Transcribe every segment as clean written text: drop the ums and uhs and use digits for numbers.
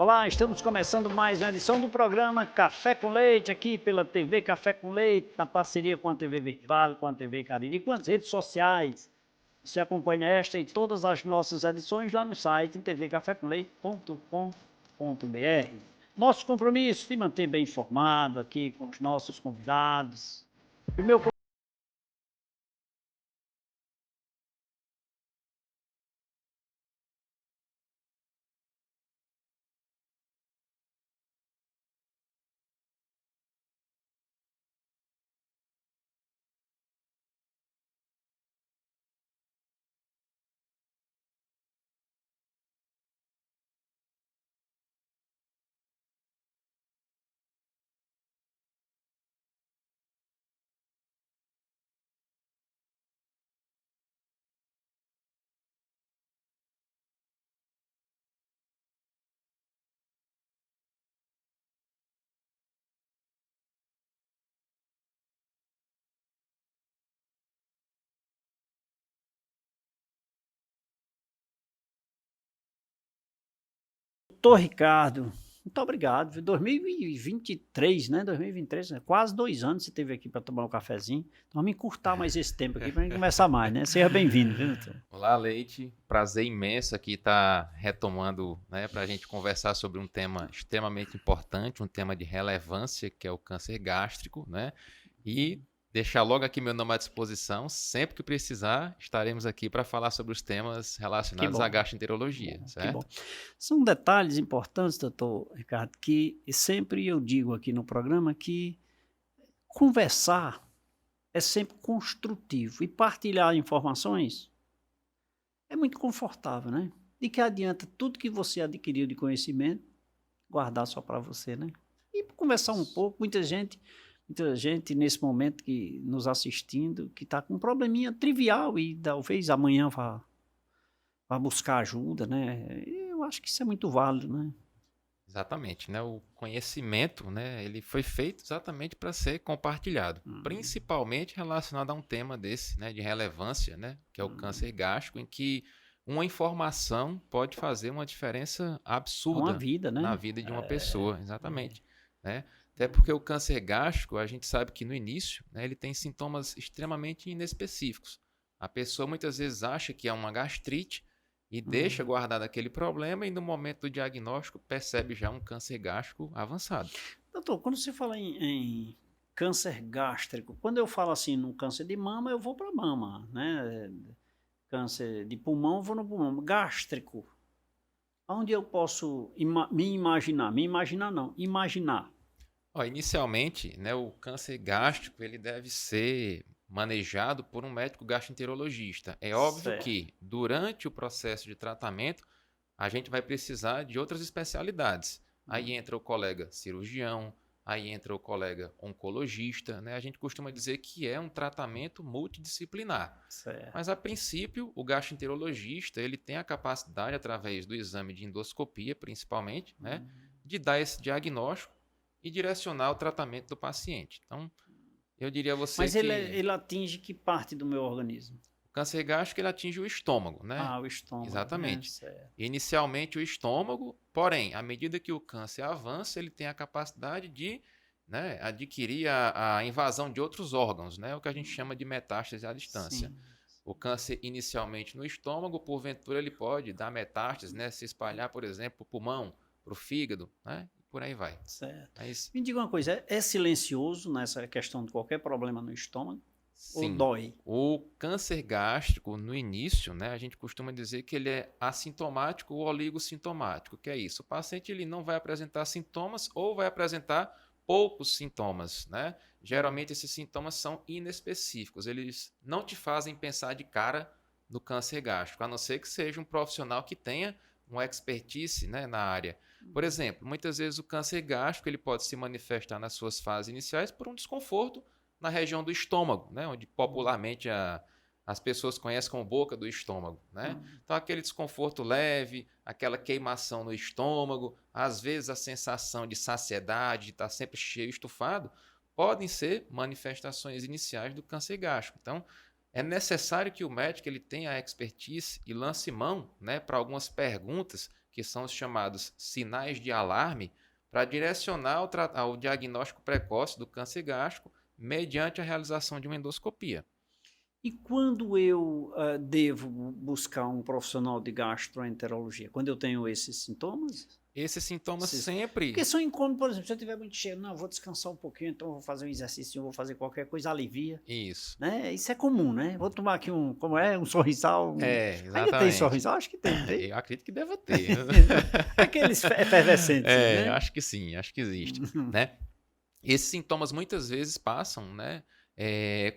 Olá, estamos começando mais uma edição do programa Café com Leite, aqui pela TV Café com Leite, na parceria com a TV Verde Vale, com a TV Cariri, com as redes sociais. Você acompanha esta e todas as nossas edições lá no site tvcafécomleite.com.br. Nosso compromisso de manter bem informado aqui com os nossos convidados. O meu doutor Ricardo, muito obrigado. Viu? 2023, né? 2023, né? Quase 2 anos você esteve aqui para tomar um cafezinho. Então vamos encurtar mais esse tempo aqui para a gente conversar mais, né? Seja bem-vindo, viu, doutor? Olá, Leite. Prazer imenso aqui estar retomando, né, para a gente conversar sobre um tema extremamente importante, um tema de relevância, que é o câncer gástrico, né? E deixar logo aqui meu nome à disposição. Sempre que precisar, estaremos aqui para falar sobre os temas Que relacionados bom. à gastroenterologia, Que bom. certo? São detalhes importantes, doutor Ricardo, que sempre eu digo aqui no programa que conversar é sempre construtivo e partilhar informações é muito confortável, né? De que adianta tudo que você adquiriu de conhecimento guardar só para você, né? E conversar um pouco, muita gente nesse momento que nos assistindo, que está com um probleminha trivial e talvez amanhã vá buscar ajuda, né? Eu acho que isso é muito válido, né? Exatamente, né? O conhecimento, né, ele foi feito exatamente para ser compartilhado, principalmente relacionado a um tema desse, né, de relevância, né, que é o câncer gástrico, em que uma informação pode fazer uma diferença É uma absurda vida, na né? vida de uma pessoa, exatamente, né? Até porque o câncer gástrico, a gente sabe que no início, né, ele tem sintomas extremamente inespecíficos. A pessoa muitas vezes acha que é uma gastrite e deixa guardado aquele problema e no momento do diagnóstico percebe já um câncer gástrico avançado. Doutor, quando você fala em câncer gástrico, quando eu falo assim no câncer de mama, eu vou para mama, né? Câncer de pulmão, eu vou no pulmão. Gástrico, onde eu posso me imaginar? Me imaginar não, imaginar. Ó, inicialmente, né, o câncer gástrico ele deve ser manejado por um médico gastroenterologista. É óbvio Certo. que durante o processo de tratamento a gente vai precisar de outras especialidades. Aí entra o colega cirurgião, aí entra o colega oncologista, né? A gente costuma dizer que é um tratamento multidisciplinar. Certo. Mas a princípio, o gastroenterologista, ele tem a capacidade através do exame de endoscopia, principalmente, né, de dar esse diagnóstico e direcionar o tratamento do paciente. Então, eu diria a você Mas que ele atinge que parte do meu organismo? o câncer gástrico ele atinge o estômago, né? Ah, o estômago, né? Exatamente. Certo. Inicialmente o estômago, porém, à medida que o câncer avança, ele tem a capacidade de, né, adquirir a invasão de outros órgãos, né? O que a gente chama de metástase à distância. Sim. O câncer inicialmente no estômago, porventura ele pode dar metástase, né? Se espalhar, por exemplo, para o pulmão, para o fígado, né? E por aí vai. Certo. Mas, Me diga uma coisa, é silencioso nessa questão de qualquer problema no estômago? Ou sim, dói? o câncer gástrico, no início, né, a gente costuma dizer que ele é assintomático ou oligossintomático, que é isso. O paciente ele não vai apresentar sintomas ou vai apresentar poucos sintomas, né? Geralmente esses sintomas são inespecíficos, eles não te fazem pensar de cara no câncer gástrico, a não ser que seja um profissional que tenha uma expertise, né, na área. Por exemplo, muitas vezes o câncer gástrico ele pode se manifestar nas suas fases iniciais por um desconforto na região do estômago, né, onde popularmente as pessoas conhecem como boca do estômago, né? Então aquele desconforto leve, aquela queimação no estômago, às vezes a sensação de saciedade, de estar sempre cheio, estufado, podem ser manifestações iniciais do câncer gástrico. Então é necessário que o médico ele tenha a expertise e lance mão, né, para algumas perguntas que são os chamados sinais de alarme, para direcionar ao diagnóstico precoce do câncer gástrico mediante a realização de uma endoscopia. E quando eu devo buscar um profissional de gastroenterologia? Quando eu tenho esses sintomas? Esses sintomas Esses... sempre... Porque são incômodos, por exemplo, se eu estiver muito cheio, não, vou descansar um pouquinho, então vou fazer um exercício, vou fazer qualquer coisa, alivia. Isso. Né? Isso é comum, né? Vou tomar aqui um sorrisal. Exatamente. Ainda tem sorrisal? Acho que tem. Eu acredito que deva ter. Aqueles efervescentes, né? Acho que sim, acho que existe, né? Esses sintomas muitas vezes passam, né?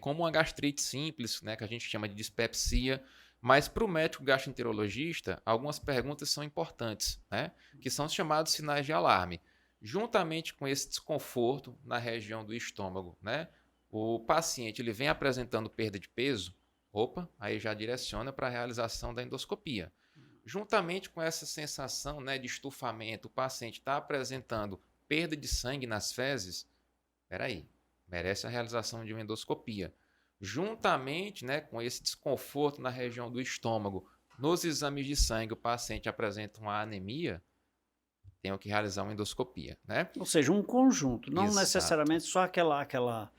Como uma gastrite simples, né? Que a gente chama de dispepsia. Mas para o médico gastroenterologista, algumas perguntas são importantes, né? Que são os chamados sinais de alarme. Juntamente com esse desconforto na região do estômago, né? O paciente ele vem apresentando perda de peso, aí já direciona para a realização da endoscopia. Juntamente com essa sensação, né, de estufamento, o paciente está apresentando perda de sangue nas fezes, merece a realização de uma endoscopia. Juntamente, né, com esse desconforto na região do estômago, nos exames de sangue o paciente apresenta uma anemia, tem que realizar uma endoscopia, né? Ou seja, um conjunto, não Exato. necessariamente só aquela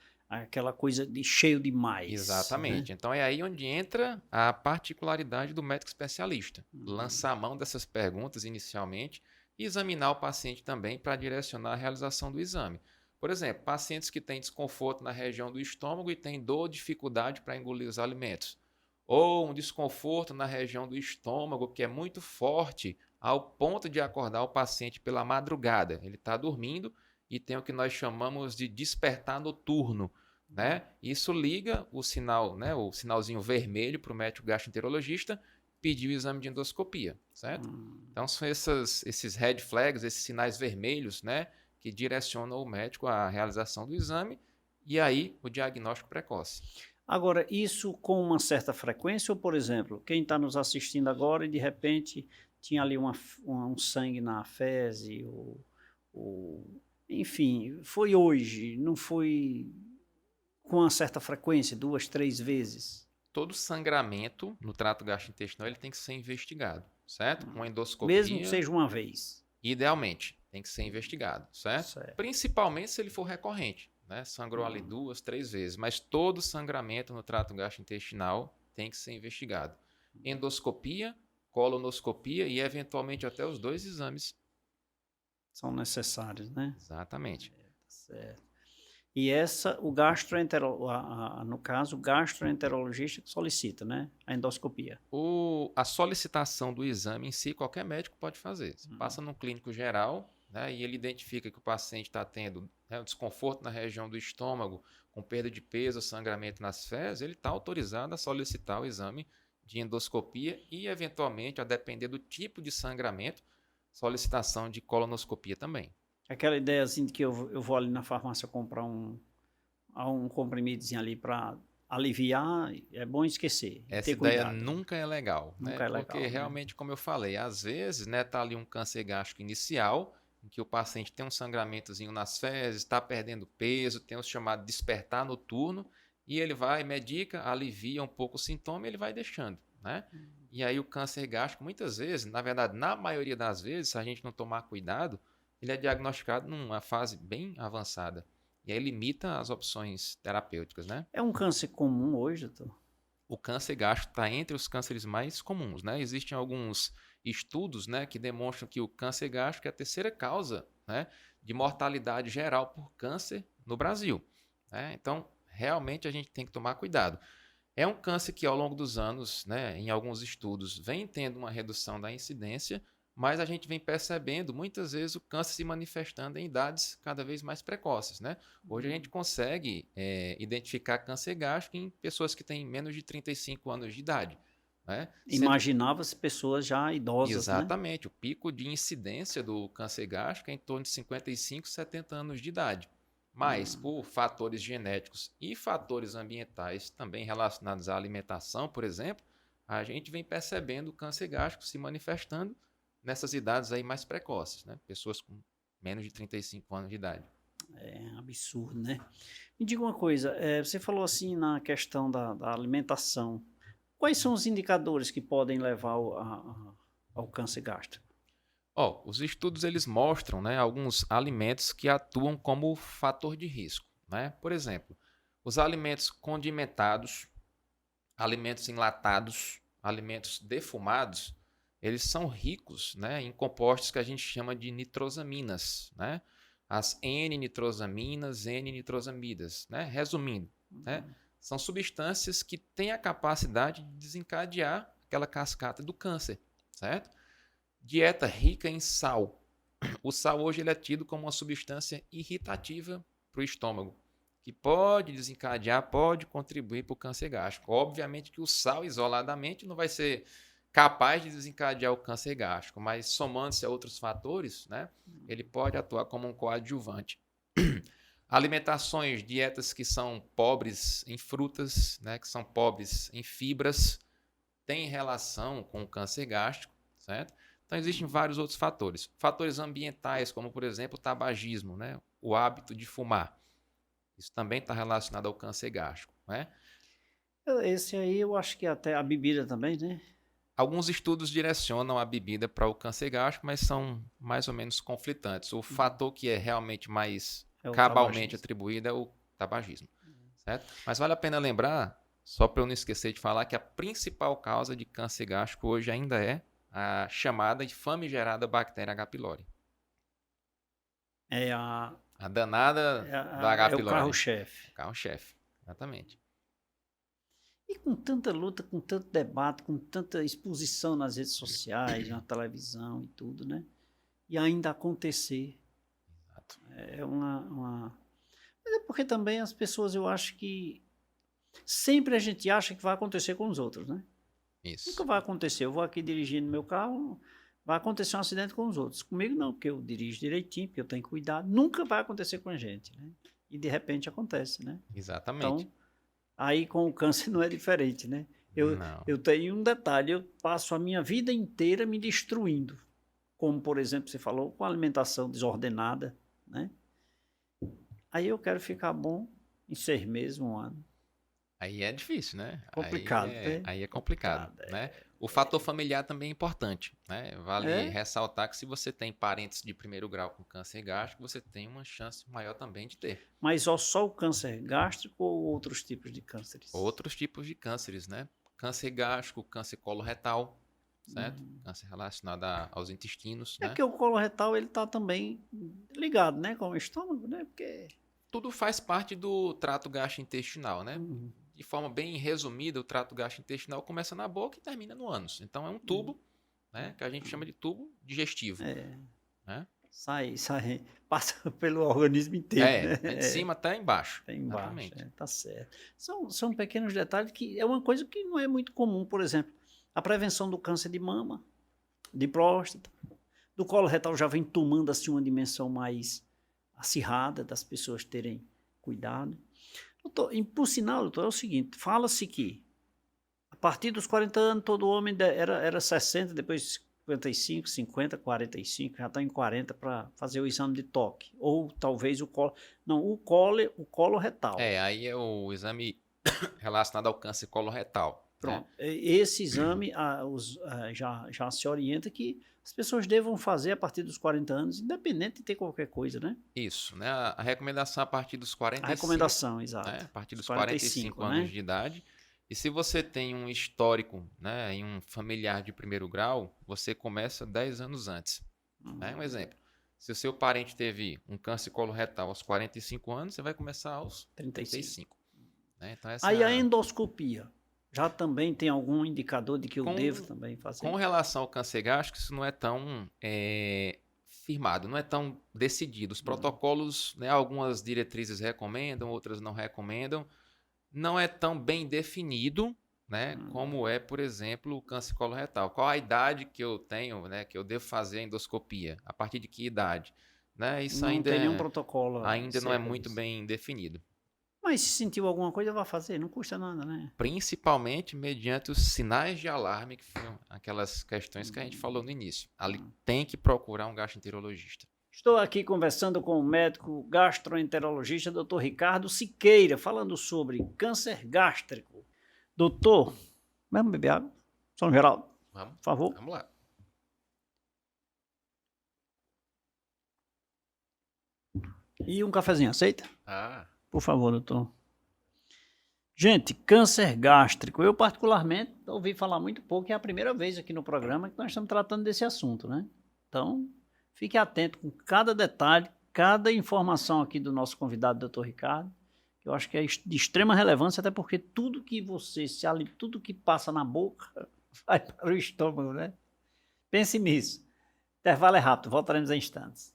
coisa de cheio demais. Exatamente. Né? Então é aí onde entra a particularidade do médico especialista. Lançar a mão dessas perguntas inicialmente e examinar o paciente também para direcionar a realização do exame. Por exemplo, pacientes que têm desconforto na região do estômago e têm dor ou dificuldade para engolir os alimentos. Ou um desconforto na região do estômago que é muito forte ao ponto de acordar o paciente pela madrugada. Ele está dormindo e tem o que nós chamamos de despertar noturno. Né? Isso liga o sinal, né, o sinalzinho vermelho para o médico gastroenterologista pedir o exame de endoscopia, certo? Então são esses red flags, esses sinais vermelhos, né, que direcionam o médico à realização do exame e aí o diagnóstico precoce. Agora, isso com uma certa frequência ou, por exemplo, quem está nos assistindo agora e de repente tinha ali um sangue na fezes, enfim, foi hoje, não foi com uma certa frequência, 2, 3 vezes? Todo sangramento no trato gastrointestinal ele tem que ser investigado, certo? Com endoscopia. Mesmo que seja uma vez? Idealmente, tem que ser investigado, certo? Principalmente se ele for recorrente, né? Sangrou ali 2, 3 vezes, mas todo sangramento no trato gastrointestinal tem que ser investigado. Endoscopia, colonoscopia e eventualmente até os 2 exames. São necessários, né? Exatamente. Tá certo. E no caso, o gastroenterologista que solicita, né? A endoscopia. A solicitação do exame em si, qualquer médico pode fazer. Você passa num clínico geral, né, e ele identifica que o paciente está tendo, né, um desconforto na região do estômago, com perda de peso, sangramento nas fezes, ele está autorizado a solicitar o exame de endoscopia e, eventualmente, a depender do tipo de sangramento, solicitação de colonoscopia também. Aquela ideia assim de que eu vou ali na farmácia comprar um comprimidozinho ali para aliviar, é bom esquecer. Essa ter ideia cuidado. nunca é legal. Nunca né? é legal. Porque realmente, como eu falei, às vezes, né, tá ali um câncer gástrico inicial, em que o paciente tem um sangramentozinho nas fezes, está perdendo peso, tem o chamado despertar noturno, e ele vai, medica, alivia um pouco o sintoma e ele vai deixando. Né? E aí o câncer gástrico, muitas vezes, na verdade, na maioria das vezes, se a gente não tomar cuidado, ele é diagnosticado numa fase bem avançada. E aí limita as opções terapêuticas, né? É um câncer comum hoje, doutor? O câncer gástrico está entre os cânceres mais comuns, né? Existem alguns estudos, né, que demonstram que o câncer gástrico é a terceira causa, né, de mortalidade geral por câncer no Brasil. Né? Então, realmente a gente tem que tomar cuidado. É um câncer que ao longo dos anos, né, em alguns estudos, vem tendo uma redução da incidência, mas a gente vem percebendo muitas vezes o câncer se manifestando em idades cada vez mais precoces. Né? Hoje a gente consegue identificar câncer gástrico em pessoas que têm menos de 35 anos de idade. Né? Imaginava-se pessoas já idosas. Exatamente. Né? O pico de incidência do câncer gástrico é em torno de 55, 70 anos de idade. Mas por fatores genéticos e fatores ambientais também relacionados à alimentação, por exemplo, a gente vem percebendo o câncer gástrico se manifestando nessas idades aí mais precoces, né? Pessoas com menos de 35 anos de idade. É absurdo, né? Me diga uma coisa, você falou assim na questão da alimentação. Quais são os indicadores que podem levar ao câncer gástrico? Ó, os estudos eles mostram, né, alguns alimentos que atuam como fator de risco, né? Por exemplo, os alimentos condimentados, alimentos enlatados, alimentos defumados, eles são ricos, né, em compostos que a gente chama de nitrosaminas, né? As N-nitrosaminas, N-nitrosamidas, né? Resumindo, né? São substâncias que têm a capacidade de desencadear aquela cascata do câncer, certo? Dieta rica em sal. O sal hoje ele é tido como uma substância irritativa para o estômago, que pode desencadear, pode contribuir para o câncer gástrico. Obviamente que o sal isoladamente não vai ser capaz de desencadear o câncer gástrico, mas somando-se a outros fatores, né, ele pode atuar como um coadjuvante. Alimentações, dietas que são pobres em frutas, né, que são pobres em fibras, têm relação com o câncer gástrico, certo? Então, existem vários outros fatores. Fatores ambientais, como, por exemplo, o tabagismo, né? O hábito de fumar. Isso também está relacionado ao câncer gástrico, né? Esse aí eu acho que até a bebida também, né? Alguns estudos direcionam a bebida para o câncer gástrico, mas são mais ou menos conflitantes. O fator que é realmente mais É o cabalmente tabagismo. atribuído é o tabagismo, certo? Mas vale a pena lembrar, só para eu não esquecer de falar, que a principal causa de câncer gástrico hoje ainda é a chamada e famigerada bactéria H. pylori. É, a, A danada da H. é o pylori. carro-chefe. O carro-chefe, exatamente. E com tanta luta, com tanto debate, com tanta exposição nas redes sociais, na televisão e tudo, né? E ainda acontecer. Exato. É uma... Mas é porque também as pessoas, eu acho que sempre a gente acha que vai acontecer com os outros, né? Isso. Nunca vai acontecer. Eu vou aqui dirigindo meu carro, vai acontecer um acidente com os outros. Comigo não, porque eu dirijo direitinho, porque eu tenho cuidado. Nunca vai acontecer com a gente, né? E de repente acontece, né? Exatamente. Então, aí com o câncer não é diferente, né? Não. Eu tenho um detalhe, eu passo a minha vida inteira me destruindo. Como, por exemplo, você falou, com alimentação desordenada, né? Aí eu quero ficar bom em 6 meses, 1 ano. Aí é difícil, né? Complicado, né? Aí é complicado, né? O fator familiar também é importante, né? Vale É, ressaltar que se você tem parentes de primeiro grau com câncer gástrico, você tem uma chance maior também de ter. mas só o câncer gástrico ou outros tipos de cânceres? Outros tipos de cânceres, né? Câncer gástrico, câncer coloretal, certo? Câncer relacionado aos intestinos, É né? que o coloretal ele tá também ligado, né, com o estômago, né? Porque Tudo faz parte do trato gastrointestinal, né? De forma bem resumida, o trato gastrointestinal começa na boca e termina no ânus. Então é um tubo, né, que a gente chama de tubo digestivo, né? sai, passa pelo organismo inteiro, né? É de cima até embaixo. Tem embaixo, Exatamente. tá certo. São pequenos detalhes que é uma coisa que não é muito comum, por exemplo, a prevenção do câncer de mama, de próstata, do colo retal já vem tomando assim uma dimensão mais acirrada das pessoas terem cuidado. Doutor, por sinal, doutor, é o seguinte, fala-se que a partir dos 40 anos todo homem era 60, depois 55, 50, 45, já está em 40 para fazer o exame de toque. Ou talvez o colo... Não, o colo retal. Aí é o exame relacionado ao câncer coloretal. Pronto. Né? Esse exame já se orienta que as pessoas devam fazer a partir dos 40 anos, independente de ter qualquer coisa, né? Isso, né? A recomendação a partir dos 45. A recomendação, exato. Né? A partir dos 45 anos, né? de idade. E se você tem um histórico, né, em um familiar de primeiro grau, você começa 10 anos antes. Né? Um exemplo. Se o seu parente teve um câncer coloretal aos 45 anos, você vai começar aos 35. Né? Então, Aí a endoscopia. Já também tem algum indicador de que eu devo também fazer? Com relação ao câncer gástrico, isso não é tão firmado, não é tão decidido. Os protocolos, né, algumas diretrizes recomendam, outras não recomendam. Não é tão bem definido, né, como é, por exemplo, o câncer coloretal. Qual a idade que eu tenho, né, que eu devo fazer a endoscopia? A partir de que idade? Né, isso não tem nenhum protocolo. Ainda não é muito bem definido. Mas se sentiu alguma coisa, vai fazer, não custa nada, né? Principalmente mediante os sinais de alarme, que foram aquelas questões que a gente falou no início. Ali tem que procurar um gastroenterologista. Estou aqui conversando com o médico gastroenterologista, Dr. Ricardo Siqueira, falando sobre câncer gástrico. Doutor, vamos beber água? São Geraldo, Vamos, por favor. vamos lá. E um cafezinho, aceita? Ah, Por favor, doutor. Gente, câncer gástrico. Eu, particularmente, ouvi falar muito pouco, é a primeira vez aqui no programa que nós estamos tratando desse assunto, né? Então, fique atento com cada detalhe, cada informação aqui do nosso convidado, doutor Ricardo, que eu acho que é de extrema relevância, até porque tudo que você se alimenta, tudo que passa na boca vai para o estômago, né? Pense nisso. Intervalo é rápido, voltaremos em instantes.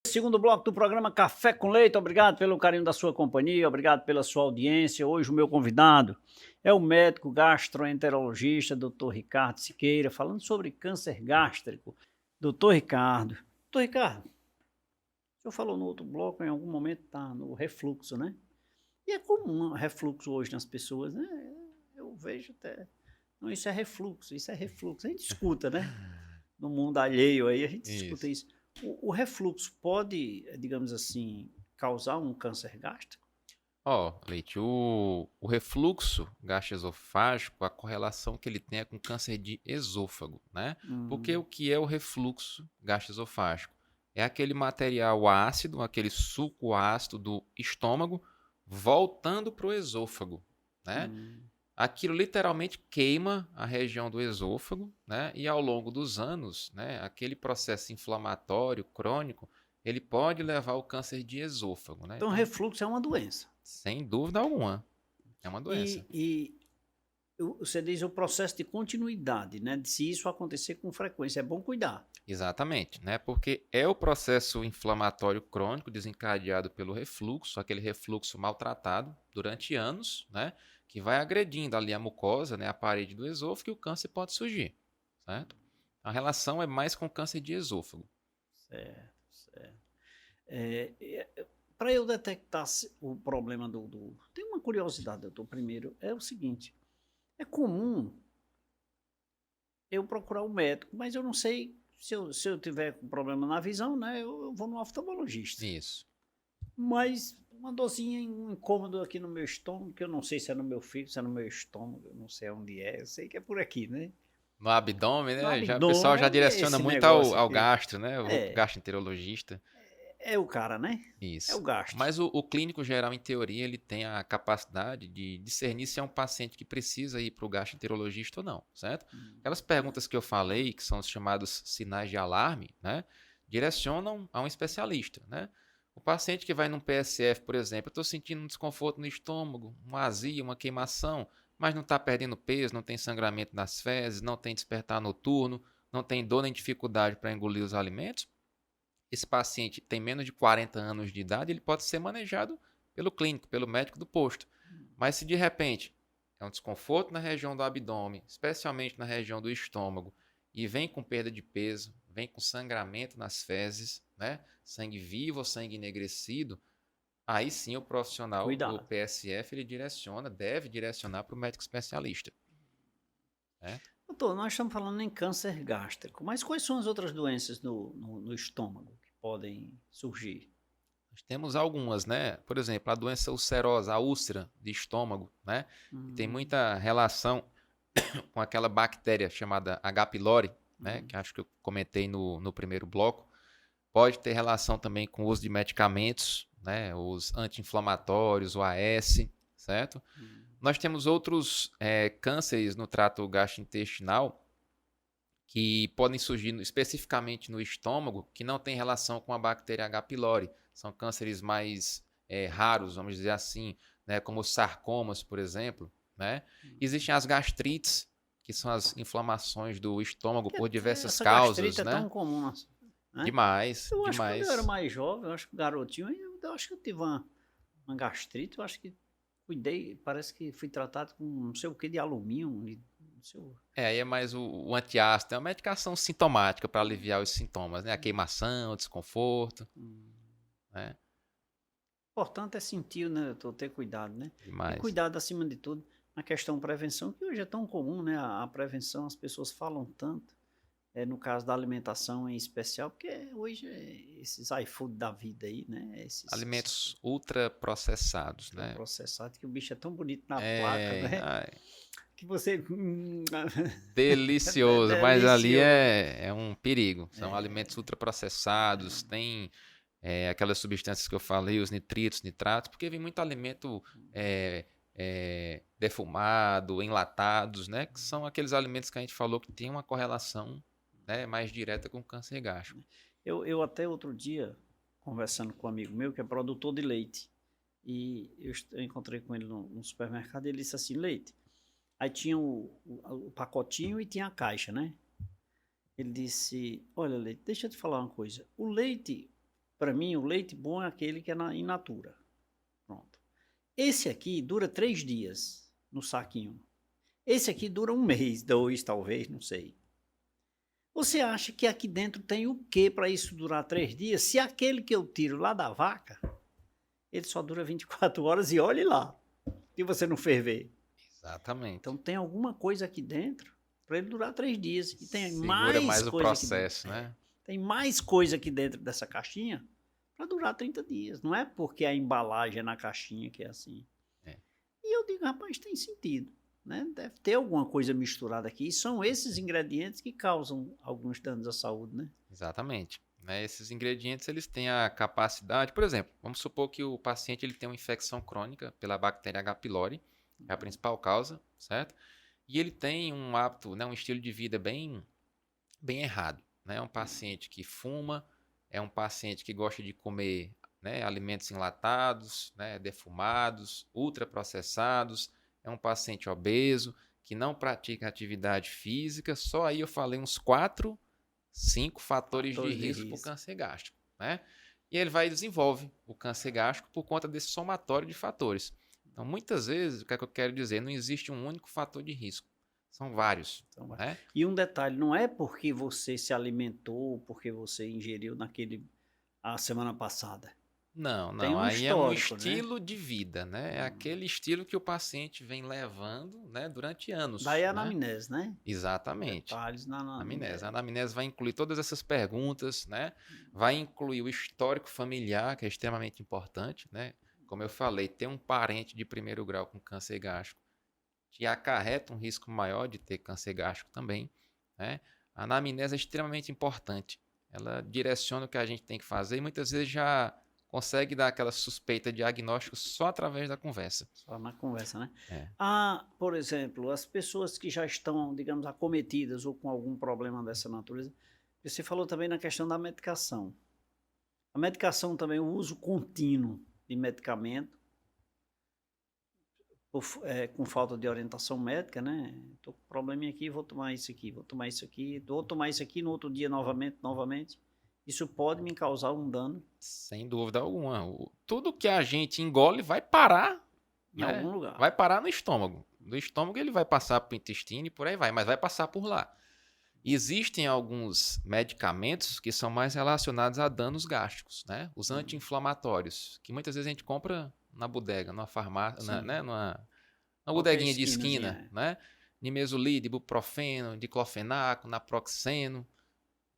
Segundo bloco do programa Café com Leite, obrigado pelo carinho da sua companhia, obrigado pela sua audiência. Hoje o meu convidado é o médico gastroenterologista, Dr. Ricardo Siqueira, falando sobre câncer gástrico. Dr. Ricardo, o senhor falou no outro bloco, em algum momento está no refluxo, né? E é comum refluxo hoje nas pessoas, né? Eu vejo até, não, isso é refluxo, a gente escuta, né? No mundo alheio aí, a gente escuta isso. O refluxo pode, digamos assim, causar um câncer gástrico? Leite, o refluxo gastroesofágico, a correlação que ele tem é com câncer de esôfago, né? Porque o que é o refluxo gastroesofágico? É aquele material ácido, aquele suco ácido do estômago voltando para o esôfago, né? Aquilo literalmente queima a região do esôfago, né? E ao longo dos anos, né, aquele processo inflamatório crônico, ele pode levar ao câncer de esôfago, né? Então, refluxo é uma doença. Sem dúvida alguma, é uma doença. E você diz o processo de continuidade, né? Se isso acontecer com frequência, é bom cuidar. Exatamente, né? Porque é o processo inflamatório crônico desencadeado pelo refluxo, aquele refluxo maltratado durante anos, né? Que vai agredindo ali a mucosa, né? A parede do esôfago e o câncer pode surgir, certo? A relação é mais com câncer de esôfago. Certo. Para eu detectar o problema Tem uma curiosidade, doutor, primeiro, é o seguinte, é comum eu procurar um médico, mas eu não sei se eu tiver com problema na visão, né, eu vou no oftalmologista. Isso. Mas uma dorzinha, um incômodo aqui no meu estômago, que eu não sei se é no meu fígado, se é no meu estômago, eu não sei onde é, eu sei que é por aqui, né? No abdômen, né? No O pessoal já abdômen, direciona muito ao gastro, né? O gastroenterologista. É o cara, né? Isso. É o gastro. Mas o clínico geral, em teoria, ele tem a capacidade de discernir se é um paciente que precisa ir para o gastroenterologista ou não, certo? Aquelas perguntas que eu falei, que são os chamados sinais de alarme, né? Direcionam a um especialista, né? O paciente que vai num PSF, por exemplo, eu estou sentindo um desconforto no estômago, uma azia, uma queimação, mas não está perdendo peso, não tem sangramento nas fezes, não tem despertar noturno, não tem dor nem dificuldade para engolir os alimentos. Esse paciente tem menos de 40 anos de idade, ele pode ser manejado pelo clínico, pelo médico do posto. Mas se de repente é um desconforto na região do abdômen, especialmente na região do estômago, e vem com perda de peso, vem com sangramento nas fezes, né? Sangue vivo ou sangue enegrecido, aí sim o profissional do PSF ele deve direcionar para o médico especialista. Doutor, nós estamos falando em câncer gástrico, mas quais são as outras doenças no estômago que podem surgir? Nós temos algumas, né? Por exemplo, a doença ulcerosa, a úlcera de estômago, né? Que tem muita relação com aquela bactéria chamada H. pylori, né? Que acho que eu comentei no primeiro bloco. Pode ter relação também com o uso de medicamentos, né? Os anti-inflamatórios, o AS, certo? Nós temos outros cânceres no trato gastrointestinal que podem surgir especificamente no estômago, que não tem relação com a bactéria H. pylori. São cânceres mais raros, vamos dizer assim, né? Como os sarcomas, por exemplo, né? Existem as gastrites, que são as inflamações do estômago por diversas causas, gastrite né? É tão comum, né? Demais, eu acho demais. Que quando eu era mais jovem, eu acho que garotinho, eu acho que eu tive uma gastrite, eu acho que cuidei, parece que fui tratado com não sei o que de alumínio, não Aí é mais o antiácido, é uma medicação sintomática para aliviar os sintomas, né? A queimação, o desconforto, né? O importante é sentir, né, doutor, ter cuidado, né? E Demais. cuidado acima de tudo na questão prevenção, que hoje é tão comum, né? A prevenção, as pessoas falam tanto, no caso da alimentação em especial, porque hoje esses iFood da vida aí, né? Alimentos ultraprocessados, né? Ultraprocessados, que o bicho é tão bonito na placa, né? Ai, Que você... delicioso, mas ali é um perigo. São alimentos ultraprocessados, tem aquelas substâncias que eu falei, os nitritos, nitratos, porque vem muito alimento defumado, enlatados, né? Que são aqueles alimentos que a gente falou que tem uma correlação, né, mais direta com o câncer gástrico. Eu até outro dia, conversando com um amigo meu que é produtor de leite, e eu encontrei com ele no supermercado, e ele disse assim, Leite, aí tinha o pacotinho e tinha a caixa, né? Ele disse, olha, Leite, deixa eu te falar uma coisa, o leite, para mim, o leite bom é aquele que é in natura. Pronto. Esse aqui dura 3 dias no saquinho. Esse aqui dura 1 mês, 2 talvez, não sei. Você acha que aqui dentro tem o que para isso durar 3 dias? Se aquele que eu tiro lá da vaca, ele só dura 24 horas e olhe lá, que você não ferver. Exatamente. Então tem alguma coisa aqui dentro para ele durar 3 dias. E tem Segura mais coisa o processo, né? Tem mais coisa aqui dentro dessa caixinha para durar 30 dias. Não é porque a embalagem é na caixinha que é assim. E eu digo, rapaz, tem sentido. Né? Deve ter alguma coisa misturada aqui. E são esses ingredientes que causam alguns danos à saúde, né? Exatamente. Né? Esses ingredientes, eles têm a capacidade... Por exemplo, vamos supor que o paciente ele tem uma infecção crônica pela bactéria H. pylori, é a principal causa, certo? E ele tem um hábito, né, um estilo de vida bem errado. Né? É um paciente que fuma, é um paciente que gosta de comer, né, alimentos enlatados, né, defumados, ultraprocessados, é um paciente obeso, que não pratica atividade física. Só aí eu falei uns 4, 5 fatores de risco para o câncer gástrico. Né? E ele vai e desenvolve o câncer gástrico por conta desse somatório de fatores. Então, muitas vezes, o que é que eu quero dizer? Não existe um único fator de risco. São vários. Né? E um detalhe, não é porque você se alimentou, porque você ingeriu a semana passada. Não. Aí é um estilo, né, de vida, né? É aquele estilo que o paciente vem levando, né, durante anos. Daí a anamnese, né? Exatamente. Detalhes na anamnese. A anamnese vai incluir todas essas perguntas, né? Vai incluir o histórico familiar, que é extremamente importante, né? Como eu falei, ter um parente de primeiro grau com câncer gástrico te acarreta um risco maior de ter câncer gástrico também, né? A anamnese é extremamente importante. Ela direciona o que a gente tem que fazer e muitas vezes já consegue dar aquela suspeita de diagnóstico só através da conversa. Só na conversa, né? Por exemplo, as pessoas que já estão, digamos, acometidas ou com algum problema dessa natureza, você falou também na questão da medicação. A medicação também, o uso contínuo de medicamento, com falta de orientação médica, né? Estou com um probleminha aqui, vou tomar isso aqui, vou tomar isso aqui, vou tomar isso aqui no outro dia novamente. Isso pode me causar um dano. Sem dúvida alguma. Tudo que a gente engole vai parar em algum lugar. Vai parar no estômago. Do estômago ele vai passar para o intestino e por aí vai, mas vai passar por lá. Existem alguns medicamentos que são mais relacionados a danos gástricos, né? Os anti-inflamatórios, que muitas vezes a gente compra na bodega, numa farmácia, né? numa bodeguinha de esquina, né? Nimesulide, ibuprofeno, diclofenaco, naproxeno,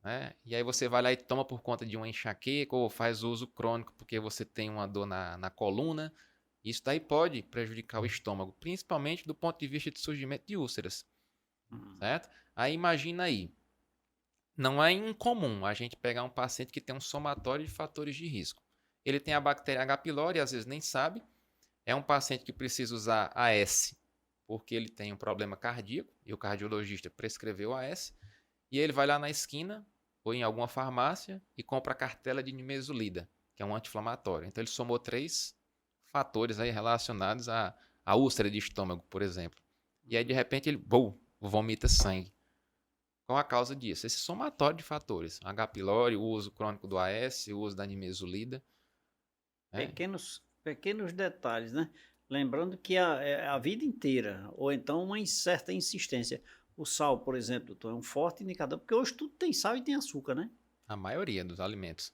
né? E aí você vai lá e toma por conta de uma enxaqueca ou faz uso crônico porque você tem uma dor na coluna. Isso daí pode prejudicar o estômago, principalmente do ponto de vista de surgimento de úlceras, certo? Aí imagina aí, não é incomum a gente pegar um paciente que tem um somatório de fatores de risco. Ele tem a bactéria H. pylori, às vezes nem sabe, é um paciente que precisa usar AS porque ele tem um problema cardíaco e o cardiologista prescreveu AS, e ele vai lá na esquina ou em alguma farmácia e compra a cartela de nimesulida, que é um anti-inflamatório. Então ele somou 3 fatores aí relacionados à úlcera de estômago, por exemplo. E aí de repente ele vomita sangue. Qual a causa disso? Esse somatório de fatores. H. pylori, o uso crônico do AS, o uso da nimesulida. Pequenos detalhes, né? Lembrando que é a vida inteira, ou então uma certa insistência. O sal, por exemplo, doutor, é um forte indicador, porque hoje tudo tem sal e tem açúcar, né? A maioria dos alimentos,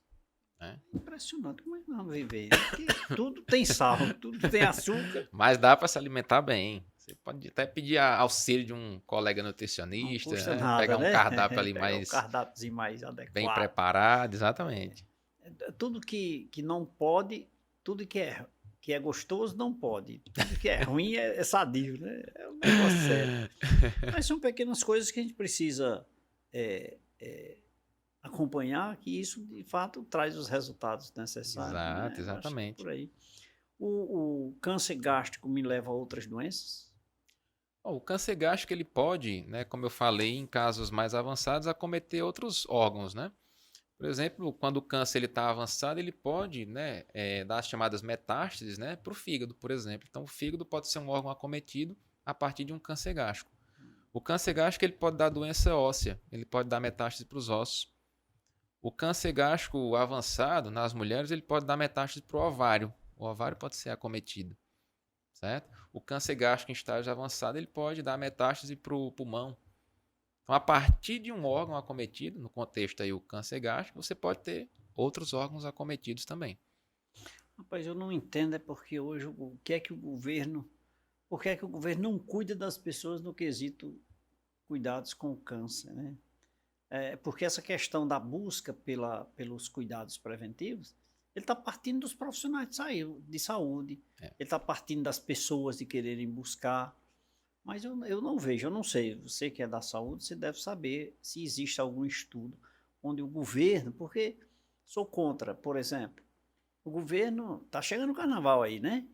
né? Impressionante, como é que nós vamos viver? Porque tudo tem sal, tudo tem açúcar, Mas dá para se alimentar bem. Você pode até pedir auxílio de um colega não nutricionista, custa né? nada, Pegar um né? cardápio ali Pegar o mais cardápiozinho mais bem adequado. preparado, exatamente. Tudo que não pode, tudo que é gostoso não pode. Tudo que é ruim é sadio, né? É um negócio sério. Mas são pequenas coisas que a gente precisa é, é, acompanhar, que isso de fato traz os resultados necessários, Exato, né? Eu acho que é exatamente. por aí. O câncer gástrico me leva a outras doenças? Bom, o câncer gástrico ele pode, né, como eu falei, em casos mais avançados, acometer outros órgãos, né? Por exemplo, quando o câncer ele está avançado, ele pode, né, dar as chamadas metástases, né, para o fígado, por exemplo. Então, o fígado pode ser um órgão acometido a partir de um câncer gástrico. O câncer gástrico ele pode dar doença óssea, ele pode dar metástase para os ossos. O câncer gástrico avançado nas mulheres ele pode dar metástase para o ovário. O ovário pode ser acometido, certo? O câncer gástrico em estágio avançado ele pode dar metástase para o pulmão. Então, a partir de um órgão acometido, no contexto aí o câncer gástrico, você pode ter outros órgãos acometidos também. Rapaz, eu não entendo, é porque hoje o que é que o governo, por que é que o governo não cuida das pessoas no quesito cuidados com o câncer, né? Porque essa questão da busca pelos cuidados preventivos, ele está partindo dos profissionais de saúde, ele está partindo das pessoas de quererem buscar, mas eu não vejo, eu não sei, você que é da saúde, você deve saber se existe algum estudo onde o governo, porque sou contra, por exemplo, o governo, está chegando o carnaval aí, né?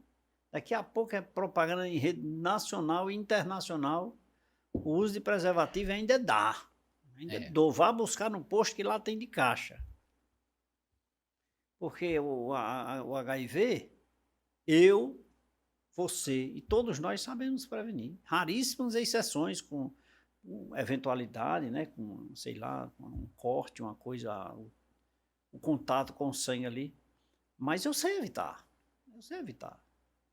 Daqui a pouco é propaganda em rede nacional e internacional, o uso de preservativo ainda dá. Ainda dou, vá buscar no posto que lá tem de caixa. Porque o HIV, eu, você e todos nós sabemos prevenir. Raríssimas exceções com eventualidade, né? Com, sei lá, com um corte, uma coisa, o contato com o sangue ali. Mas eu sei evitar. Eu sei evitar.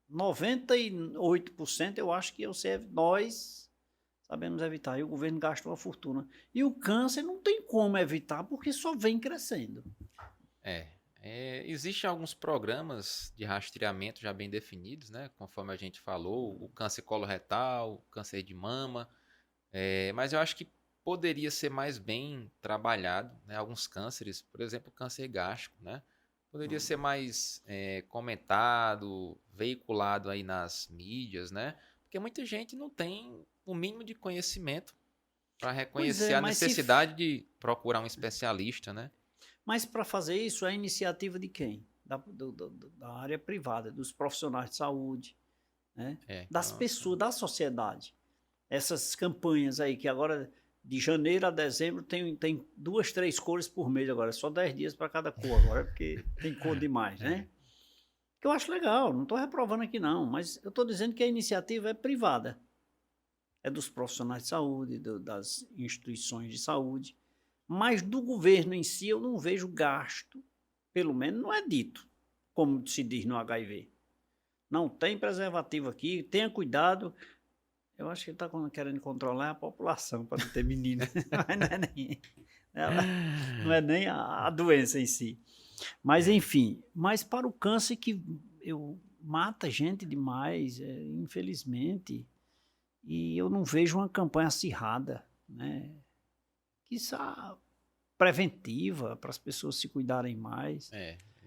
98% eu acho que nós sabemos evitar. E o governo gasta uma fortuna. E o câncer não tem como evitar, porque só vem crescendo. Existem alguns programas de rastreamento já bem definidos, né? Conforme a gente falou, o câncer coloretal, o câncer de mama. Mas eu acho que poderia ser mais bem trabalhado, né? Alguns cânceres, por exemplo, o câncer gástrico, né? Poderia ser mais comentado, veiculado aí nas mídias, né? Porque muita gente não tem o mínimo de conhecimento para reconhecer a necessidade de procurar um especialista, né? Mas para fazer isso, é a iniciativa de quem? Da área privada, dos profissionais de saúde, né? Das pessoas, da sociedade. Essas campanhas aí, que agora de janeiro a dezembro tem 2, 3 cores por mês agora, só 10 dias para cada cor agora, porque tem cor demais, né? Que eu acho legal, não estou reprovando aqui não, mas eu estou dizendo que a iniciativa é privada. É dos profissionais de saúde, das instituições de saúde, mas do governo em si eu não vejo gasto, pelo menos não é dito, como se diz no HIV. Não tem preservativo aqui, tenha cuidado. Eu acho que ele está querendo controlar a população para não ter menino. Não é nem a doença em si. Mas, enfim, mas para o câncer que mata gente demais, infelizmente, e eu não vejo uma campanha acirrada, né? Quiçá preventiva, para as pessoas se cuidarem mais.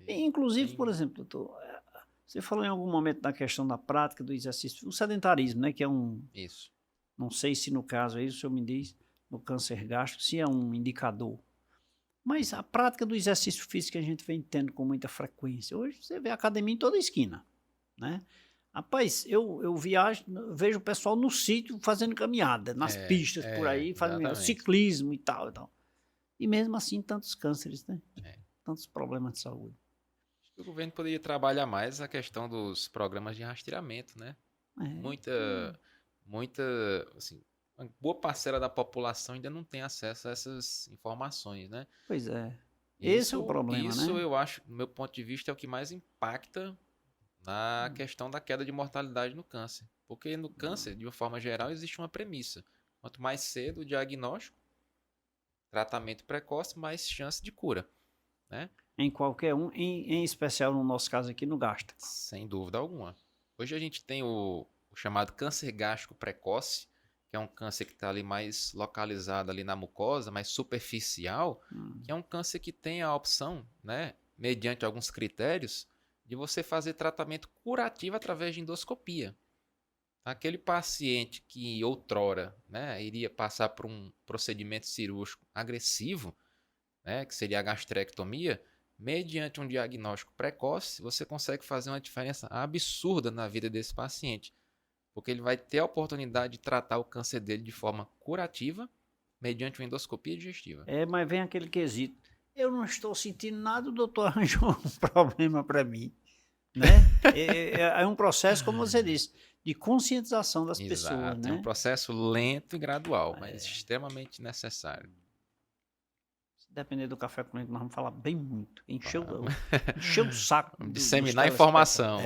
Inclusive, por exemplo, doutor, você falou em algum momento da questão da prática do exercício, o sedentarismo, né, que é Isso. Não sei se no caso aí o senhor me diz, no câncer gástrico, se é um indicador. Mas a prática do exercício físico que a gente vem tendo com muita frequência. Hoje você vê academia em toda esquina, né? Rapaz, eu vejo o pessoal no sítio fazendo caminhada, nas pistas por aí, fazendo ciclismo e tal e tal. E mesmo assim, tantos cânceres, né? Tantos problemas de saúde. Acho que o governo poderia trabalhar mais a questão dos programas de rastreamento, né? Muita, assim, uma boa parcela da população ainda não tem acesso a essas informações, né? Pois é. Esse é o problema, isso né? eu acho, do meu ponto de vista, é o que mais impacta na questão da queda de mortalidade no câncer. Porque no câncer, de uma forma geral, existe uma premissa. Quanto mais cedo o diagnóstico, tratamento precoce, mais chance de cura, né? Em qualquer um, em especial no nosso caso aqui no gástrico. Sem dúvida alguma. Hoje a gente tem o chamado câncer gástrico precoce, que é um câncer que está ali mais localizado ali na mucosa, mais superficial, que é um câncer que tem a opção, né, mediante alguns critérios, de você fazer tratamento curativo através de endoscopia. Aquele paciente que outrora, né, iria passar por um procedimento cirúrgico agressivo, né, que seria a gastrectomia, mediante um diagnóstico precoce, você consegue fazer uma diferença absurda na vida desse paciente, porque ele vai ter a oportunidade de tratar o câncer dele de forma curativa, mediante uma endoscopia digestiva. Mas vem aquele quesito. Eu não estou sentindo nada, o doutor arranjou um problema para mim. Né? É um processo, como você disse, de conscientização das pessoas. Né? É um processo lento e gradual, mas extremamente necessário. Se depender do café com leite, nós vamos falar bem muito. Encher o saco. Vamos disseminar informação.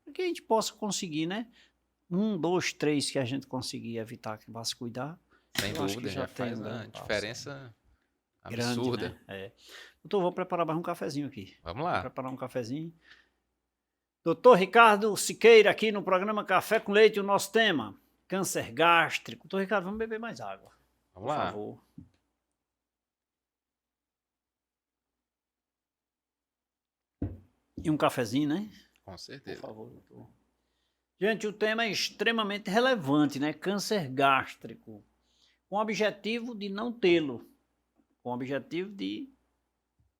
Para que a gente possa conseguir, né? 1, 2, 3 que a gente conseguir evitar que vá se cuidar. Sem dúvida, já faz uma diferença absurda. Grande, né? Doutor, vou preparar mais um cafezinho aqui. Vamos lá. Vou preparar um cafezinho. Doutor Ricardo Siqueira, aqui no programa Café com Leite, o nosso tema, câncer gástrico. Doutor Ricardo, vamos beber mais água. Vamos lá. Por favor. E um cafezinho, né? Com certeza. Por favor, doutor. Gente, o tema é extremamente relevante, né? Câncer gástrico. Com o objetivo de não tê-lo. Com o objetivo de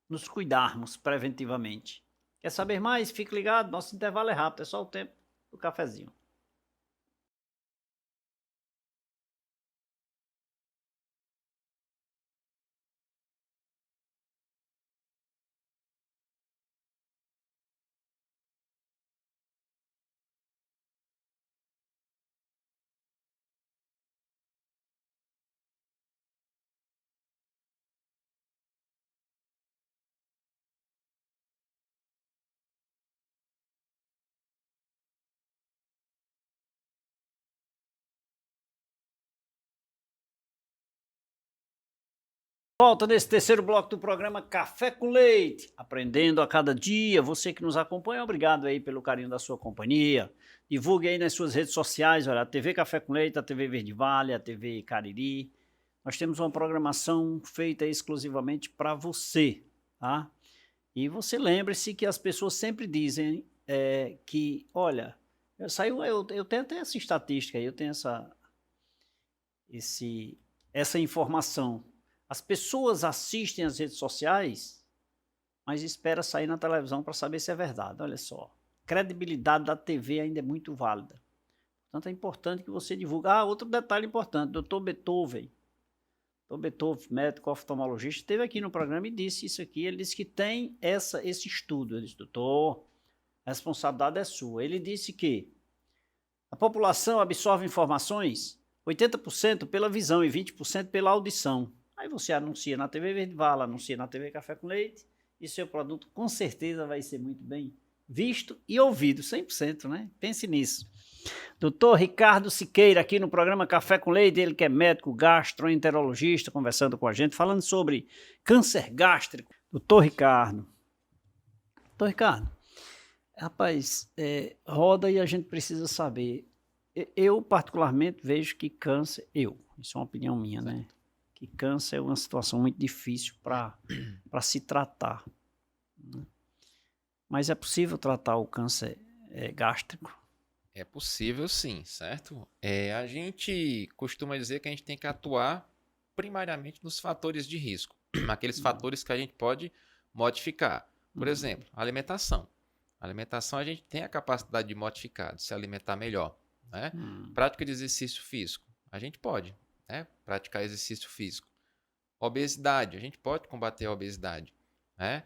nos cuidarmos preventivamente. Quer saber mais? Fique ligado, nosso intervalo é rápido, é só o tempo do cafezinho. Volta nesse terceiro bloco do programa Café com Leite, aprendendo a cada dia. Você que nos acompanha, obrigado aí pelo carinho da sua companhia. Divulgue aí nas suas redes sociais, olha, a TV Café com Leite, a TV Verde Vale, a TV Cariri. Nós temos uma programação feita exclusivamente para você, tá? E você lembre-se que as pessoas sempre dizem que, olha, eu tenho até essa estatística aí, eu tenho essa informação. As pessoas assistem as redes sociais, mas esperam sair na televisão para saber se é verdade. Olha só, a credibilidade da TV ainda é muito válida. Portanto, é importante que você divulgue. Outro detalhe importante, Dr. Beethoven, médico oftalmologista, esteve aqui no programa e disse isso aqui. Ele disse que tem esse estudo. Ele disse, doutor, a responsabilidade é sua. Ele disse que a população absorve informações 80% pela visão e 20% pela audição. Aí você anuncia na TV Verde Vale, anuncia na TV Café com Leite, e seu produto com certeza vai ser muito bem visto e ouvido, 100%, né? Pense nisso. Doutor Ricardo Siqueira, aqui no programa Café com Leite, ele que é médico gastroenterologista, conversando com a gente, falando sobre câncer gástrico. Doutor Ricardo, rapaz, roda e a gente precisa saber. Eu particularmente vejo que câncer, isso é uma opinião minha, né? Que câncer é uma situação muito difícil para se tratar. Né? Mas é possível tratar o câncer gástrico? É possível sim, certo? A gente costuma dizer que a gente tem que atuar primariamente nos fatores de risco. Aqueles fatores que a gente pode modificar. Por exemplo, alimentação. A alimentação a gente tem a capacidade de modificar, de se alimentar melhor. Né? Prática de exercício físico. A gente pode. Né? Praticar exercício físico. Obesidade, a gente pode combater a obesidade. Né?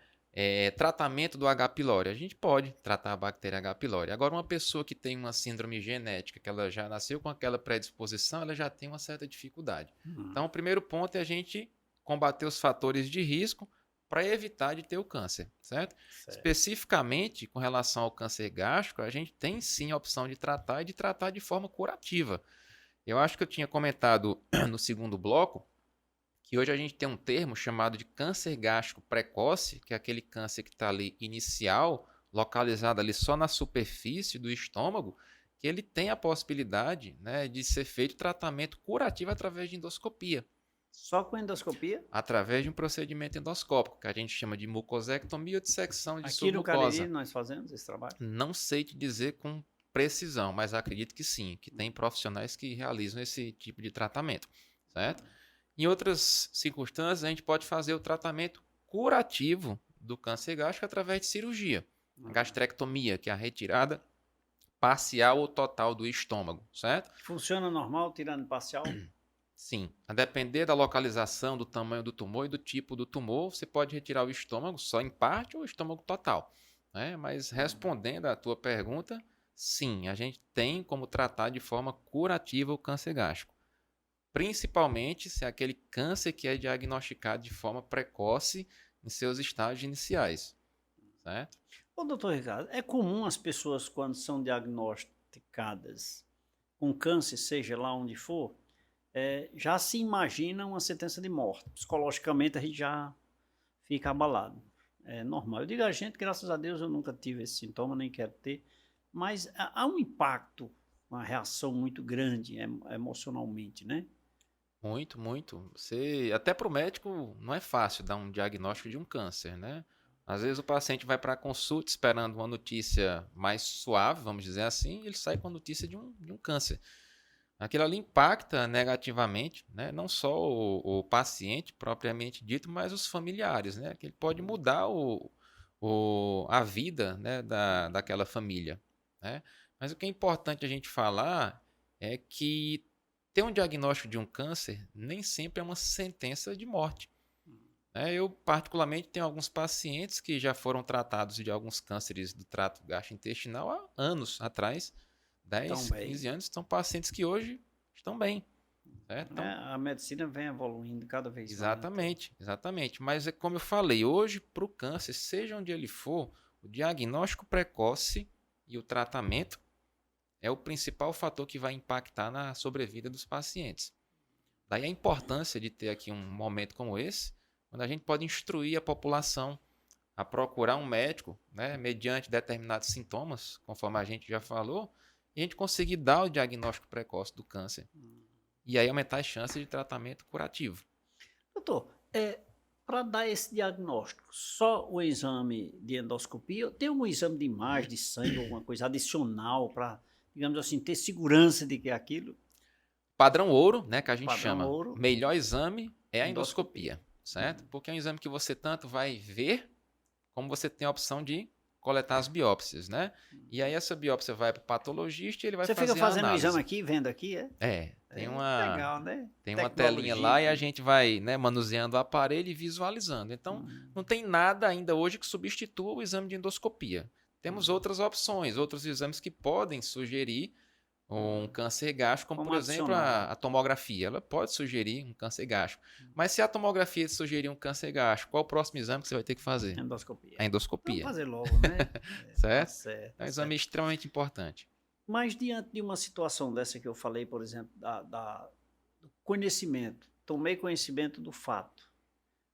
Tratamento do H. pylori, a gente pode tratar a bactéria H. pylori. Agora, uma pessoa que tem uma síndrome genética, que ela já nasceu com aquela predisposição, ela já tem uma certa dificuldade. Então, o primeiro ponto é a gente combater os fatores de risco para evitar de ter o câncer, certo? Especificamente com relação ao câncer gástrico, a gente tem sim a opção de tratar e de tratar de forma curativa. Eu acho que eu tinha comentado no segundo bloco que hoje a gente tem um termo chamado de câncer gástrico precoce, que é aquele câncer que está ali inicial, localizado ali só na superfície do estômago, que ele tem a possibilidade, né, de ser feito tratamento curativo através de endoscopia. Só com endoscopia? Através de um procedimento endoscópico, que a gente chama de mucosectomia ou dissecção de Aqui no submucosa. Cariri nós fazemos esse trabalho? Não sei te dizer com precisão, mas acredito que sim, que tem profissionais que realizam esse tipo de tratamento, certo? Em outras circunstâncias, a gente pode fazer o tratamento curativo do câncer gástrico através de cirurgia. A gastrectomia, que é a retirada parcial ou total do estômago, certo? Funciona normal, tirando parcial? Sim. A depender da localização, do tamanho do tumor e do tipo do tumor, você pode retirar o estômago só em parte ou o estômago total, né? Mas respondendo à tua pergunta, sim, a gente tem como tratar de forma curativa o câncer gástrico. Principalmente se é aquele câncer que é diagnosticado de forma precoce em seus estágios iniciais, certo? Ô, doutor Ricardo, é comum as pessoas, quando são diagnosticadas com câncer, seja lá onde for, já se imagina uma sentença de morte. Psicologicamente, a gente já fica abalado. É normal. Eu digo a gente, graças a Deus, eu nunca tive esse sintoma, nem quero ter, mas há um impacto, uma reação muito grande emocionalmente, né? Muito, muito. Até para o médico não é fácil dar um diagnóstico de um câncer, né? Às vezes o paciente vai para a consulta esperando uma notícia mais suave, vamos dizer assim, e ele sai com a notícia de um câncer. Aquilo ali impacta negativamente, né? Não só o paciente propriamente dito, mas os familiares, né? Que ele pode mudar a vida, né, daquela família, né? Mas o que é importante a gente falar é que ter um diagnóstico de um câncer nem sempre é uma sentença de morte. Eu, particularmente, tenho alguns pacientes que já foram tratados de alguns cânceres do trato gastrointestinal há anos atrás, 10, 15 anos. São pacientes que hoje estão bem. Certo? A medicina vem evoluindo cada vez mais. Exatamente, exatamente. Mas é como eu falei, hoje, para o câncer, seja onde ele for, o diagnóstico precoce e o tratamento é o principal fator que vai impactar na sobrevida dos pacientes. Daí a importância de ter aqui um momento como esse, quando a gente pode instruir a população a procurar um médico, né, mediante determinados sintomas, conforme a gente já falou, e a gente conseguir dar o diagnóstico precoce do câncer. E aí aumentar as chances de tratamento curativo. Doutor, para dar esse diagnóstico, só o exame de endoscopia, tem algum exame de imagem, de sangue, alguma coisa adicional para, digamos assim, ter segurança de que é aquilo? Padrão ouro, né, que a gente chama. Ouro, melhor exame é a endoscopia, certo? Porque é um exame que você tanto vai ver, como você tem a opção de coletar as biópsias, né? E aí essa biópsia vai para o patologista e ele vai fazer a análise. Você fica fazendo o exame aqui, vendo aqui, é? Tem uma, legal, né? tem uma telinha lá e a gente vai, né, manuseando o aparelho e visualizando. Então, não tem nada ainda hoje que substitua o exame de endoscopia. Temos outras opções, outros exames que podem sugerir um câncer gástrico, como por exemplo a tomografia. Ela pode sugerir um câncer gástrico. Mas se a tomografia sugerir um câncer gástrico, qual o próximo exame que você vai ter que fazer? Endoscopia. A endoscopia. Vamos fazer logo, né? Certo? Tá certo? É um exame extremamente importante. Mas diante de uma situação dessa que eu falei, por exemplo, do conhecimento, tomei conhecimento do fato,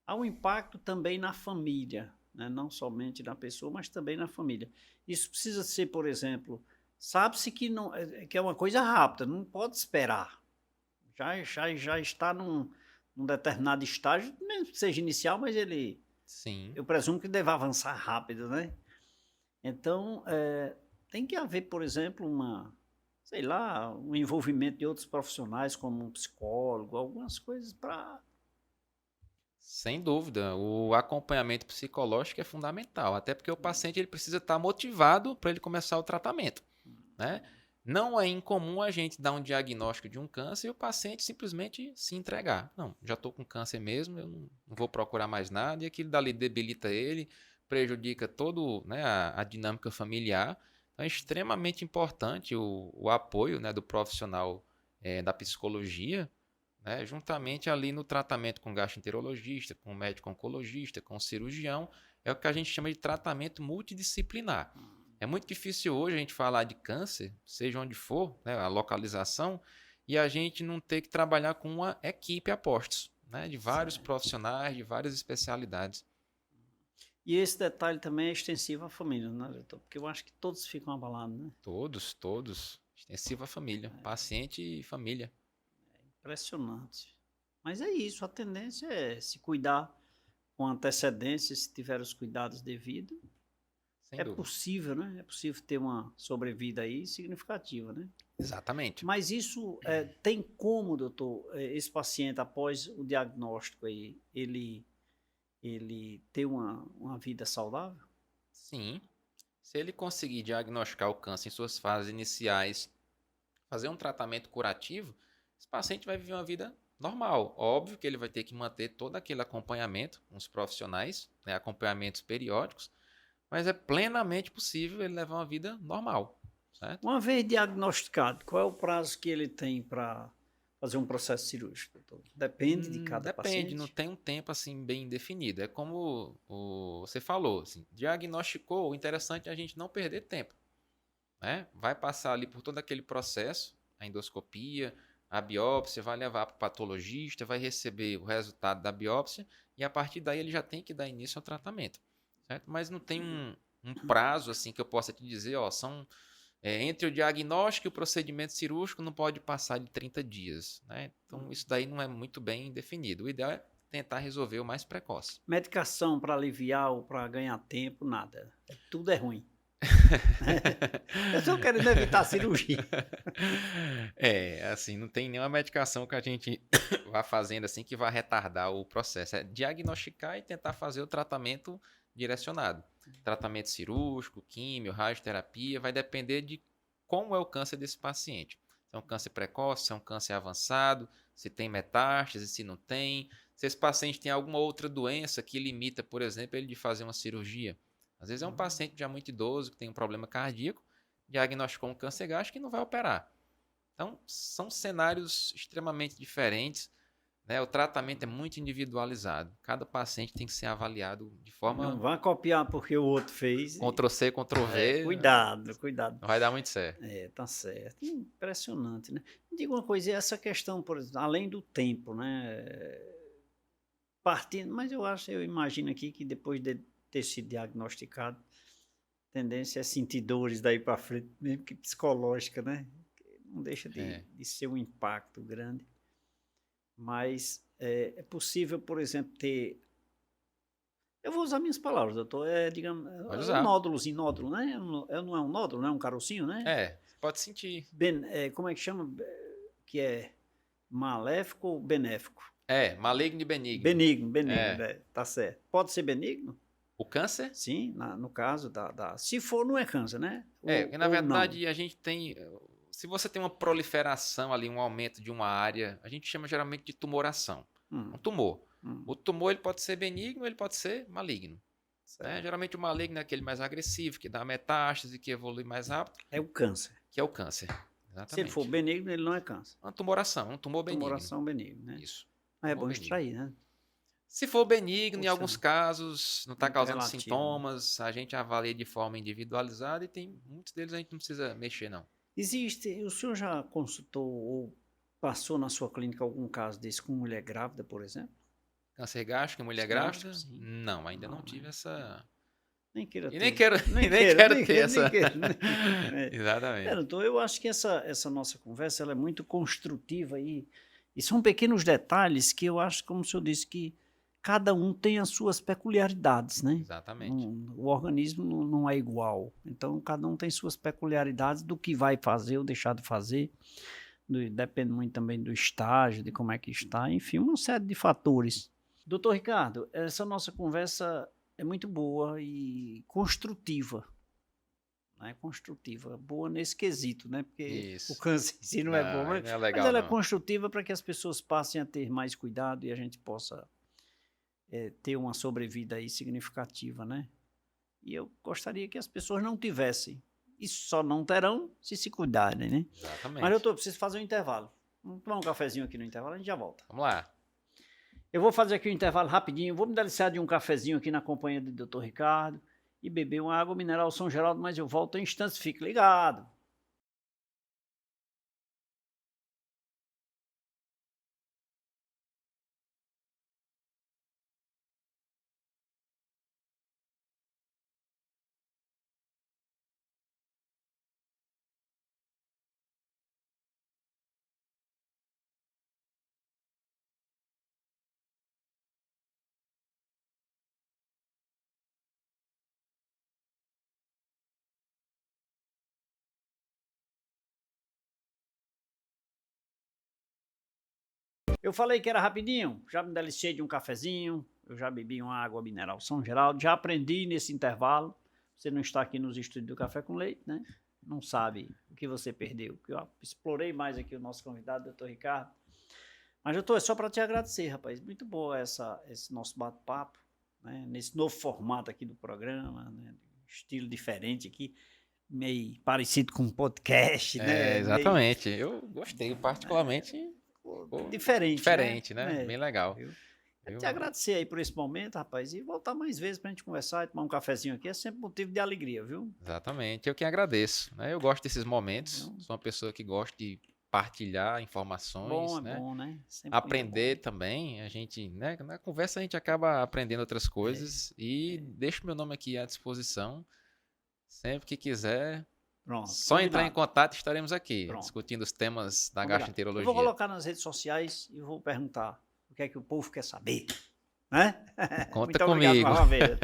há um impacto também na família, né? Não somente na pessoa, mas também na família. Isso precisa ser, por exemplo, sabe-se que, que é uma coisa rápida, não pode esperar. Já está num determinado estágio, mesmo que seja inicial, mas ele... Sim. Eu presumo que deve avançar rápido, né? Então, tem que haver, por exemplo, um envolvimento de outros profissionais, como um psicólogo, algumas coisas para... Sem dúvida, o acompanhamento psicológico é fundamental, até porque o paciente ele precisa estar motivado para ele começar o tratamento, né? Não é incomum a gente dar um diagnóstico de um câncer e o paciente simplesmente se entregar. Não, já estou com câncer mesmo, eu não vou procurar mais nada, e aquilo dali debilita ele, prejudica todo, né, a dinâmica familiar. Então é extremamente importante o apoio, né, do profissional da psicologia, né, juntamente ali no tratamento com gastroenterologista, com médico oncologista, com cirurgião, é o que a gente chama de tratamento multidisciplinar. É muito difícil hoje a gente falar de câncer, seja onde for, né, a localização, e a gente não ter que trabalhar com uma equipe a postos, né, de vários Certo. profissionais, de várias especialidades. E esse detalhe também é extensivo à família, né, doutor? Porque eu acho que todos ficam abalados, né? Todos. Extensiva família, paciente e família. Impressionante. Mas é isso, a tendência é se cuidar com antecedência, se tiver os cuidados devidos. Sem É dúvida. possível, né? É possível ter uma sobrevida aí significativa, né? Exatamente. Mas isso tem como, doutor, esse paciente, após o diagnóstico aí, ele ter uma vida saudável? Sim. Se ele conseguir diagnosticar o câncer em suas fases iniciais, fazer um tratamento curativo, esse paciente vai viver uma vida normal. Óbvio que ele vai ter que manter todo aquele acompanhamento com os profissionais, né, acompanhamentos periódicos, mas é plenamente possível ele levar uma vida normal, certo? Uma vez diagnosticado, qual é o prazo que ele tem para fazer um processo cirúrgico, doutor? Depende de cada Depende, não paciente? tem um tempo assim bem definido. É como você falou, assim, diagnosticou, o interessante é a gente não perder tempo, né? Vai passar ali por todo aquele processo, a endoscopia, a biópsia, vai levar para o patologista, vai receber o resultado da biópsia e a partir daí ele já tem que dar início ao tratamento, certo? Mas não tem um prazo assim que eu possa te dizer, ó, são entre o diagnóstico e o procedimento cirúrgico não pode passar de 30 dias, né? Então isso daí não é muito bem definido. O ideal é tentar resolver o mais precoce. Medicação para aliviar ou para ganhar tempo, nada. Tudo é ruim. Eu estou querendo evitar a cirurgia. Assim, não tem nenhuma medicação que a gente vá fazendo assim que vá retardar o processo. É diagnosticar e tentar fazer o tratamento direcionado. Tratamento cirúrgico, químio, radioterapia, vai depender de como é o câncer desse paciente. Se é um câncer precoce, se é um câncer avançado, se tem metástase, se não tem. Se esse paciente tem alguma outra doença que limita, por exemplo, ele de fazer uma cirurgia. Às vezes é um paciente já muito idoso, que tem um problema cardíaco, diagnosticou um câncer gástrico e não vai operar. Então, são cenários extremamente diferentes, né? O tratamento é muito individualizado. Cada paciente tem que ser avaliado de Não forma vá copiar porque o outro fez. Ctrl+C, Ctrl+V, Cuidado, cuidado. não vai dar muito certo. Tá certo. Impressionante, né? Me diga uma coisa, e essa questão, por exemplo, além do tempo, né? Partindo, mas eu imagino aqui que depois de ter sido diagnosticado, a tendência é sentir dores daí para frente, mesmo que psicológica, né? Não deixa de ser um impacto grande. Mas é possível, por exemplo, ter. Eu vou usar minhas palavras, doutor. Digamos, Pode um usar. nódulo, né? Não é um nódulo, não é um carocinho, né? Você pode sentir. Como é que chama? Que é maléfico ou benéfico? Maligno e benigno. Benigno, tá certo. Pode ser benigno? O câncer? Sim, no caso se for, não é câncer, né? Porque na verdade a gente tem. Se você tem uma proliferação ali, um aumento de uma área, a gente chama geralmente de tumoração. Um tumor. O tumor ele pode ser benigno, ele pode ser maligno. Né? Geralmente o maligno é aquele mais agressivo, que dá metástase, que evolui mais rápido. É o câncer. Que é o câncer. Exatamente. Se ele for benigno, ele não é câncer. Uma tumoração, um tumor benigno. Tumoração benigna, né? Isso. Mas é bom extrair, né? Se for benigno, em alguns casos, não está causando relativo, sintomas, a gente avalia de forma individualizada e tem muitos deles a gente não precisa mexer, não. O senhor já consultou ou passou na sua clínica algum caso desse com mulher grávida, por exemplo? Câncer gástrico em mulher grávida? Sim. Não, ainda não tive essa... Nem queira ter. E nem quero ter essa... Exatamente. Doutor, eu acho que essa nossa conversa ela é muito construtiva e são pequenos detalhes que eu acho, como o senhor disse, que cada um tem as suas peculiaridades, né? Exatamente. O organismo não é igual. Então, cada um tem suas peculiaridades do que vai fazer ou deixar de fazer. Depende muito também do estágio, de como é que está. Enfim, uma série de fatores. Doutor Ricardo, essa nossa conversa é muito boa e construtiva. Né? Construtiva. Boa nesse quesito, né? Porque o câncer em si não é bom. Mas ela é construtiva para que as pessoas passem a ter mais cuidado e a gente possa... ter uma sobrevida aí significativa, né? E eu gostaria que as pessoas não tivessem. E só não terão se cuidarem, né? Exatamente. Mas, doutor, preciso fazer um intervalo. Vamos tomar um cafezinho aqui no intervalo, a gente já volta. Vamos lá. Eu vou fazer aqui um intervalo rapidinho, vou me deliciar de um cafezinho aqui na companhia do Dr. Ricardo e beber uma água mineral São Geraldo, mas eu volto em instantes, fique ligado. Eu falei que era rapidinho, já me deliciei de um cafezinho, eu já bebi uma água mineral São Geraldo, já aprendi nesse intervalo. Você não está aqui nos estúdios do Café com Leite, né? Não sabe o que você perdeu. Eu explorei mais aqui o nosso convidado, Dr. Ricardo. Mas, doutor, é só para te agradecer, rapaz. Muito boa esse nosso bate-papo, né? Nesse novo formato aqui do programa, né? Estilo diferente aqui, meio parecido com um podcast, né? Exatamente. Eu gostei particularmente. Diferente, né? Bem legal. Eu te agradecer aí por esse momento, rapaz, e voltar mais vezes pra gente conversar e tomar um cafezinho aqui, é sempre motivo de alegria, viu? Exatamente, eu que agradeço, né? Eu gosto desses momentos, sou uma pessoa que gosta de partilhar informações, né? Bom, né? Sempre aprender também, a gente, né? Na conversa a gente acaba aprendendo outras coisas deixo meu nome aqui à disposição, sempre que quiser. Pronto, só entrar em contato, estaremos aqui discutindo os temas da gastroenterologia. Eu vou colocar nas redes sociais e vou perguntar o que é que o povo quer saber, né? Conta comigo. Uma vez,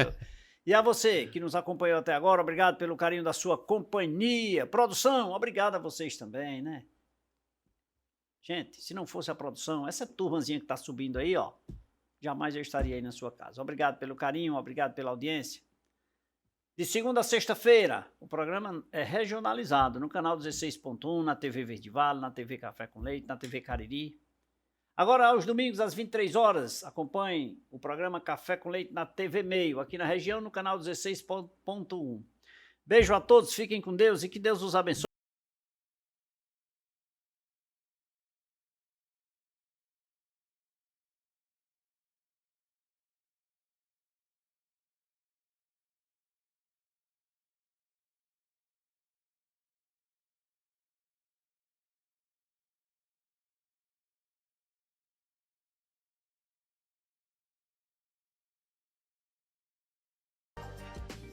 e a você que nos acompanhou até agora, obrigado pelo carinho da sua companhia. Produção, obrigado a vocês também, né? Gente, se não fosse a produção, essa turmazinha que está subindo aí, ó, jamais eu estaria aí na sua casa. Obrigado pelo carinho, obrigado pela audiência. De segunda a sexta-feira, o programa é regionalizado no canal 16.1, na TV Verde Vale, na TV Café com Leite, na TV Cariri. Agora, aos domingos, às 23 horas, acompanhe o programa Café com Leite na TV Meio, aqui na região, no canal 16.1. Beijo a todos, fiquem com Deus e que Deus os abençoe.